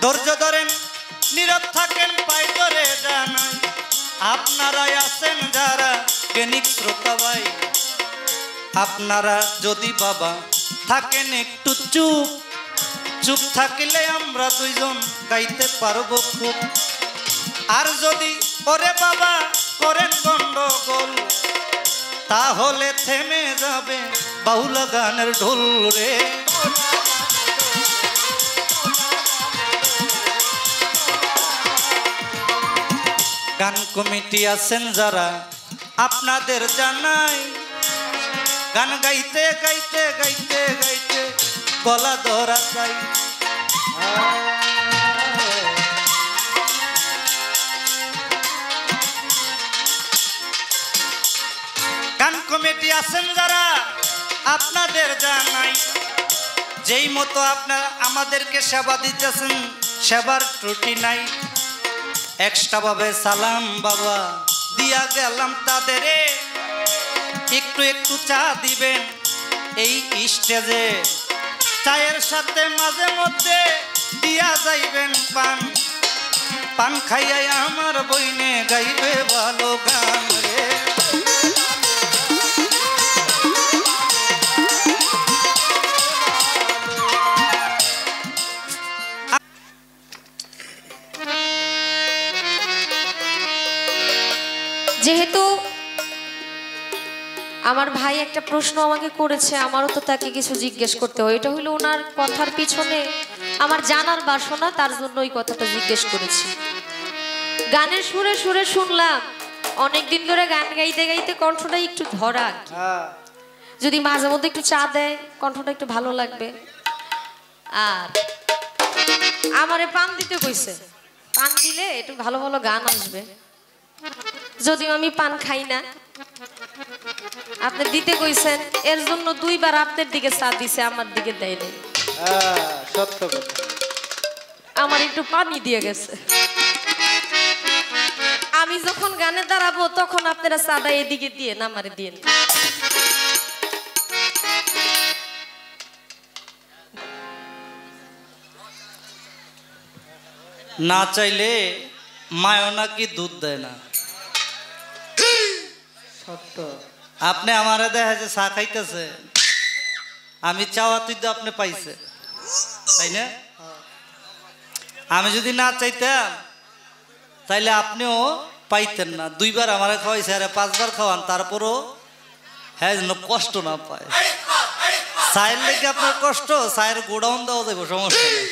ধৈর্য ধরেন, নীরব থাকেন, পাই ধরে জানাই আপনারাই আছেন যারা জ্ঞানিক শ্রোতা ভাই। আপনারা যদি বাবা থাকেন একটু চুপ, চুপ থাকলে আমরা দুইজন গাইতে পারবো খুব। আর যদি ওরে বাবা করেন গন্ডগোল, তাহলে থেমে যাবে বাউল গানের ঢোল রে। গান কমিটি আছেন যারা আপনাদের জানাই, গান গাইতে গাইতে গাইতে গাইতে গলা ধরা চাই। গান কমিটি আছেন যারা আপনাদের জানাই, যেই মতো আপনারা আমাদেরকে সেবা দিতেছেন সেবার ত্রুটি নাই। এক্সট্রা ভাবে সালাম বাবা দিয়া গেলাম তাদের, একটু একটু চা দিবেন এই স্টেজে, চায়ের সাথে মাঝে মধ্যে দিয়া যাইবেন পান, পান খাইয়াই আমার বইনে গাইবে ভালো গান রে। যেহেতু আমার ভাই একটা প্রশ্ন আমাকে করেছে, আমারও তো তাকে কিছু জিজ্ঞেস করতে হয়। এটা হলো ওনার কথার পিছনে আমার জানার বাসনা, তার জন্য ওই কথাটা জিজ্ঞেস করেছি। গানের সুরে সুরে শুনলাম অনেকদিন ধরে গান গাইতে গাইতে কণ্ঠটা একটু ধরা, যদি মাঝে মধ্যে একটু চা দেয় কণ্ঠটা একটু ভালো লাগবে। আর আমারে পান দিতে কইছে, পান দিলে একটু ভালো ভালো গান আসবে। যদিও আমি পান খাই না, আপনি দিতে কইছেন, এর জন্য দুইবার আপনার দিকে চা দিছে, আমার দিকে দেয় নাই। সত্য কথা, আমার একটু পানি দিয়ে গেছে। আমি যখন গানে দাঁড়াবো তখন আপনারা চাঁদা এদিকে দিয়ে না, আমারে দিয়ে না চাইলে মায়ও নাকি দুধ দেয় না। সত্য। আপনি আমারে দেখা যে চা খাইতেছে, আমি চাওয়া তুই তো আপনি পাইছে, তাই না? আমি যদি না চাইতাম তাইলে আপনিও পাইতেন না। দুইবার আমারে খাওয়াইছে, আরে 5 বার খাওয়ান, তারপরও হ্যাঁ যেন কষ্ট না পায়। চায়ের লেগে আপনার কষ্ট, চায়ের গোডাউন দেওয়া যাবে, সমস্যা নেই।